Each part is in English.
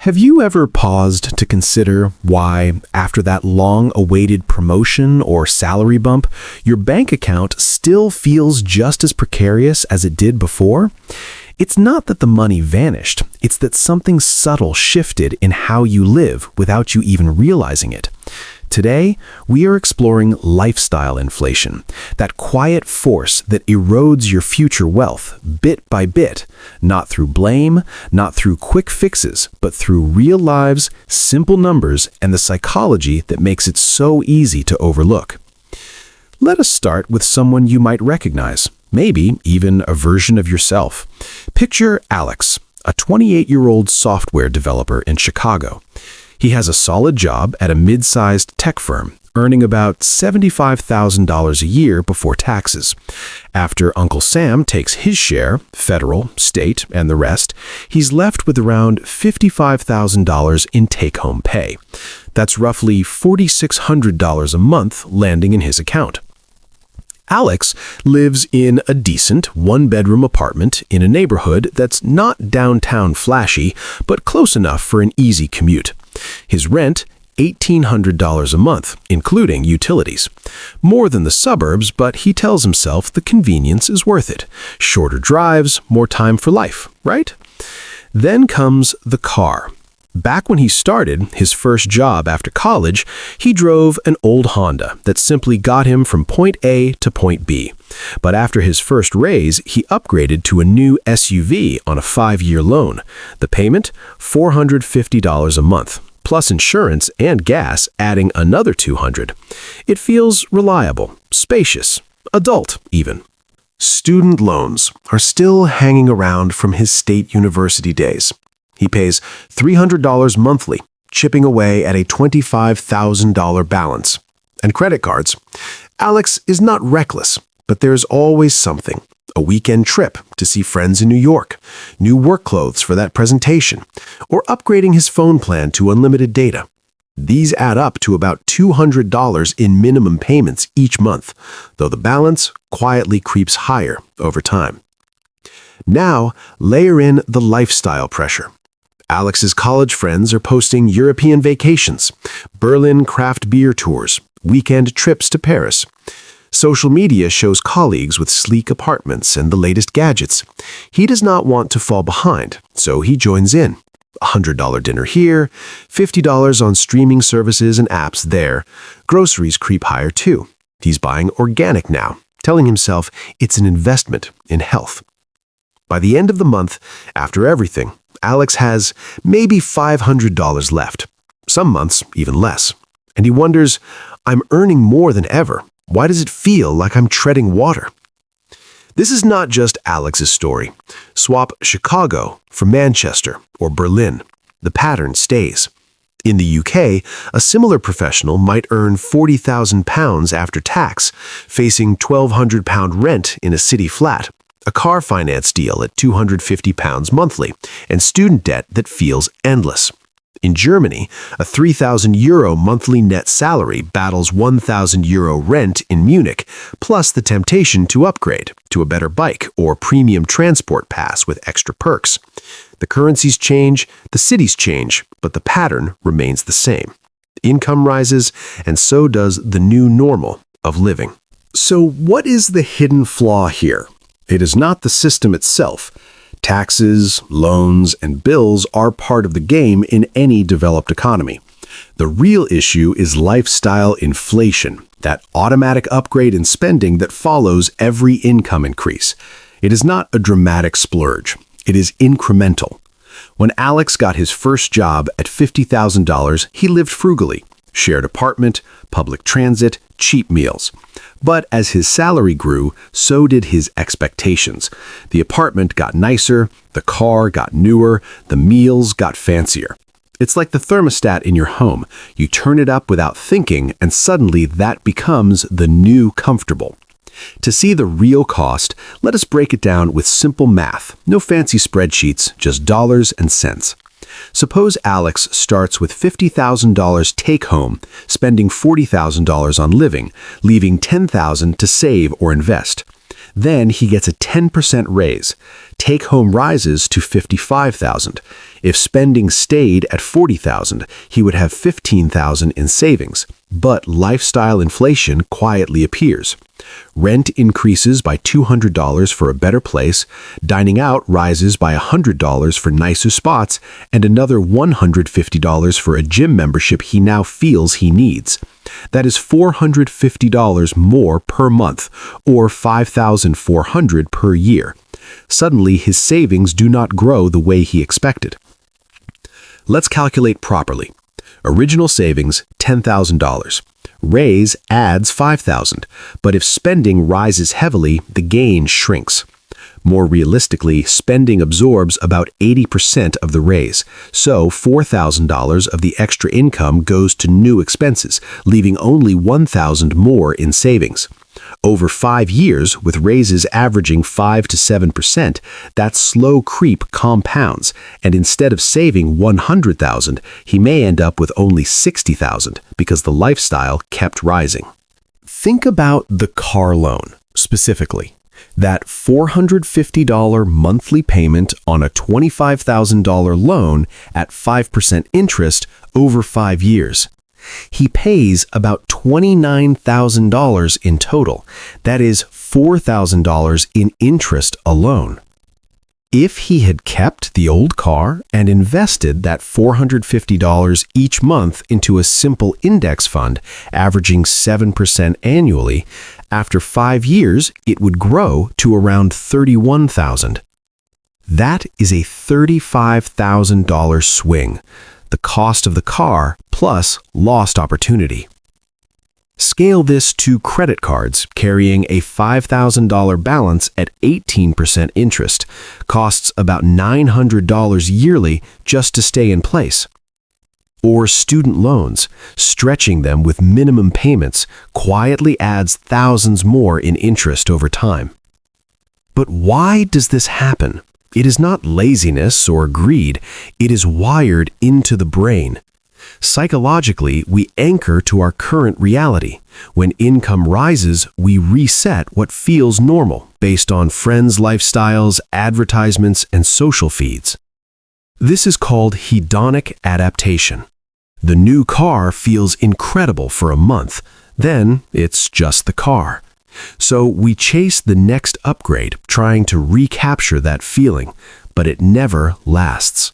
Have you ever paused to consider why, after that long-awaited promotion or salary bump, your bank account still feels just as precarious as it did before? It's not that the money vanished, it's that something subtle shifted in how you live without you even realizing it. Today, we are exploring lifestyle inflation, that quiet force that erodes your future wealth bit by bit, not through blame, not through quick fixes, but through real lives, simple numbers, and the psychology that makes it so easy to overlook. Let us start with someone you might recognize, maybe even a version of yourself. Picture Alex, a 28-year-old software developer in Chicago. He has a solid job at a mid-sized tech firm, earning about $75,000 a year before taxes. After Uncle Sam takes his share, federal, state, and the rest, he's left with around $55,000 in take-home pay. That's roughly $4,600 a month landing in his account. Alex lives in a decent one-bedroom apartment in a neighborhood that's not downtown flashy, but close enough for an easy commute. His rent, $1,800 a month, including utilities. More than the suburbs, but he tells himself the convenience is worth it. Shorter drives, more time for life, right? Then comes the car. Back when he started his first job after college, he drove an old Honda that simply got him from point A to point B. But after his first raise, he upgraded to a new SUV on a 5-year loan. The payment, $450 a month, plus insurance and gas adding another $200. It feels reliable, spacious, adult even. Student loans are still hanging around from his state university days. He pays $300 monthly, chipping away at a $25,000 balance. And credit cards. Alex is not reckless, but there's always something. A weekend trip to see friends in New York, new work clothes for that presentation, or upgrading his phone plan to unlimited data. These add up to about $200 in minimum payments each month, though the balance quietly creeps higher over time. Now, layer in the lifestyle pressure. Alex's college friends are posting European vacations, Berlin craft beer tours, weekend trips to Paris. Social media shows colleagues with sleek apartments and the latest gadgets. He does not want to fall behind, so he joins in. $100 dinner here, $50 on streaming services and apps there. Groceries creep higher too. He's buying organic now, telling himself it's an investment in health. By the end of the month, after everything, Alex has maybe $500 left. Some months, even less. And he wonders, I'm earning more than ever. Why does it feel like I'm treading water? This is not just Alex's story. Swap Chicago for Manchester or Berlin. The pattern stays. In the UK, a similar professional might earn £40,000 after tax, facing £1,200 rent in a city flat, a car finance deal at £250 monthly, and student debt that feels endless. In Germany, a €3,000 monthly net salary battles €1,000 rent in Munich, plus the temptation to upgrade to a better bike or premium transport pass with extra perks. The currencies change, the cities change, but the pattern remains the same. Income rises, and so does the new normal of living. So what is the hidden flaw here? It is not the system itself. Taxes, loans, and bills are part of the game in any developed economy. The real issue is lifestyle inflation, that automatic upgrade in spending that follows every income increase. It is not a dramatic splurge. It is incremental. When Alex got his first job at $50,000, he lived frugally. Shared apartment, public transit, cheap meals. But as his salary grew, so did his expectations. The apartment got nicer, the car got newer, the meals got fancier. It's like the thermostat in your home. You turn it up without thinking, and suddenly that becomes the new comfortable. To see the real cost, let us break it down with simple math. No fancy spreadsheets, just dollars and cents. Suppose Alex starts with $50,000 take-home, spending $40,000 on living, leaving $10,000 to save or invest. Then he gets a 10% raise. Take-home rises to $55,000. If spending stayed at $40,000, he would have $15,000 in savings. But lifestyle inflation quietly appears. Rent increases by $200 for a better place, dining out rises by $100 for nicer spots, and another $150 for a gym membership he now feels he needs. That is $450 more per month, or $5,400 per year. Suddenly, his savings do not grow the way he expected. Let's calculate properly. Original savings, $10,000. Raise adds $5,000, but if spending rises heavily, the gain shrinks. More realistically, spending absorbs about 80% of the raise, so $4,000 of the extra income goes to new expenses, leaving only $1,000 more in savings. Over 5 years, with raises averaging 5 to 7%, that slow creep compounds, and instead of saving $100,000, he may end up with only $60,000 because the lifestyle kept rising. Think about the car loan, specifically. That $450 monthly payment on a $25,000 loan at 5% interest over 5 years. He pays about $29,000 in total. That is $4,000 in interest alone. If he had kept the old car and invested that $450 each month into a simple index fund, averaging 7% annually, after 5 years, it would grow to around $31,000. That is a $35,000 swing. The cost of the car plus lost opportunity. Scale this to credit cards carrying a $5,000 balance at 18% interest, costs about $900 yearly just to stay in place. Or student loans, stretching them with minimum payments quietly adds thousands more in interest over time. But why does this happen? It is not laziness or greed, it is wired into the brain. Psychologically, we anchor to our current reality. When income rises, we reset what feels normal based on friends' lifestyles, advertisements, and social feeds. This is called hedonic adaptation. The new car feels incredible for a month, then it's just the car. So we chase the next upgrade, trying to recapture that feeling, but it never lasts.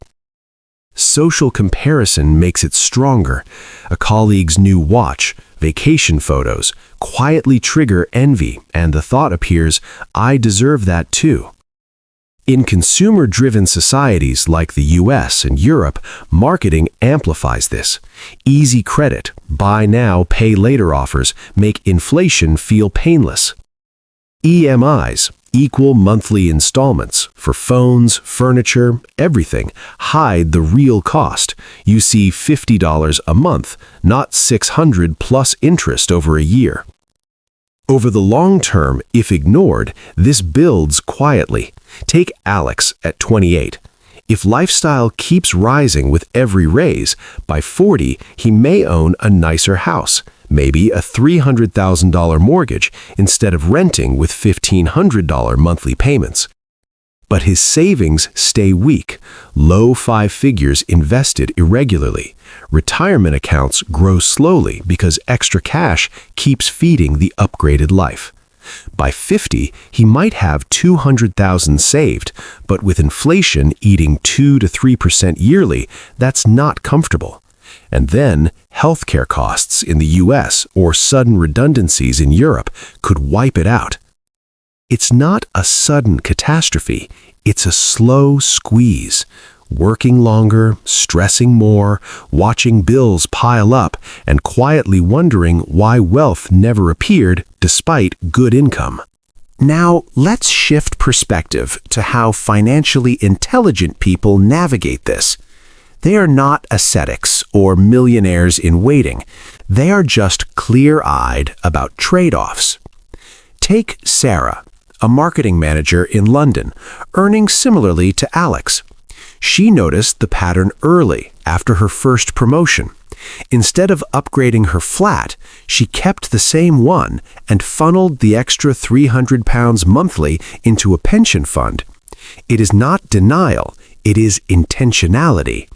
Social comparison makes it stronger. A colleague's new watch, vacation photos, quietly trigger envy, and the thought appears, I deserve that too. In consumer-driven societies like the US and Europe, marketing amplifies this. Easy credit, buy now, pay later offers make inflation feel painless. EMIs, equal monthly installments, for phones, furniture, everything, hide the real cost. You see $50 a month, not $600 plus interest over a year. Over the long term, if ignored, this builds quietly. Take Alex at 28. If lifestyle keeps rising with every raise, by 40 he may own a nicer house, maybe a $300,000 mortgage instead of renting with $1,500 monthly payments. But his savings stay weak, low 5 figures invested irregularly. Retirement accounts grow slowly because extra cash keeps feeding the upgraded life. By 50, he might have $200,000 saved, but with inflation eating 2 to 3% yearly, that's not comfortable. And then, healthcare costs in the US or sudden redundancies in Europe could wipe it out. It's not a sudden catastrophe, it's a slow squeeze. Working longer, stressing more, watching bills pile up, and quietly wondering why wealth never appeared despite good income. Now, let's shift perspective to how financially intelligent people navigate this. They are not ascetics or millionaires in waiting. They are just clear-eyed about trade-offs. Take Sarah, a marketing manager in London, earning similarly to Alex. She noticed the pattern early, after her first promotion. Instead of upgrading her flat, she kept the same one and funneled the extra £300 monthly into a pension fund. It is not denial, it is intentionality.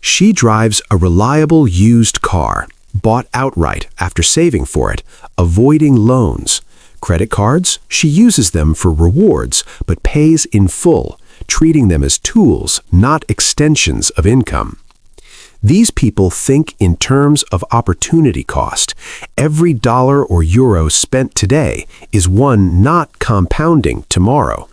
She drives a reliable used car, bought outright after saving for it, avoiding loans. Credit cards, she uses them for rewards, but pays in full, treating them as tools, not extensions of income. These people think in terms of opportunity cost. Every dollar or euro spent today is one not compounding tomorrow.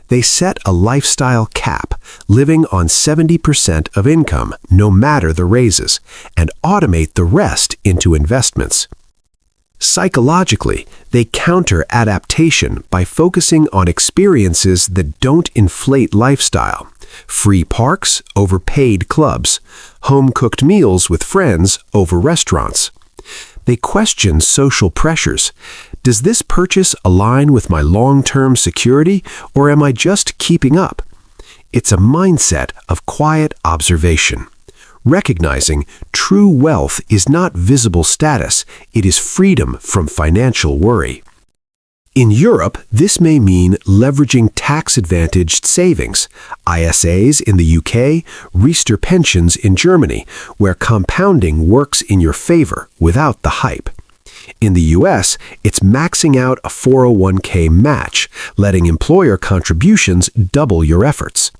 They set a lifestyle cap, living on 70% of income, no matter the raises, and automate the rest into investments. Psychologically, they counter adaptation by focusing on experiences that don't inflate lifestyle. Free parks over paid clubs, home-cooked meals with friends over restaurants. They question social pressures. Does this purchase align with my long-term security, or am I just keeping up? It's a mindset of quiet observation. Recognizing true wealth is not visible status, it is freedom from financial worry. In Europe, this may mean leveraging tax-advantaged savings, ISAs in the UK, Riester pensions in Germany, where compounding works in your favor without the hype. In the US, it's maxing out a 401k match, letting employer contributions double your efforts.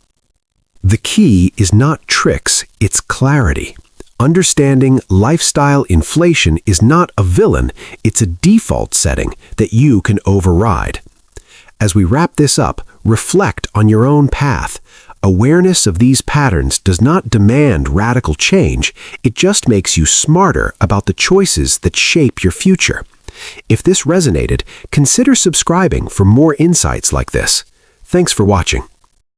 The key is not tricks, it's clarity. Understanding lifestyle inflation is not a villain, it's a default setting that you can override. As we wrap this up, reflect on your own path. Awareness of these patterns does not demand radical change, it just makes you smarter about the choices that shape your future. If this resonated, consider subscribing for more insights like this. Thanks for watching.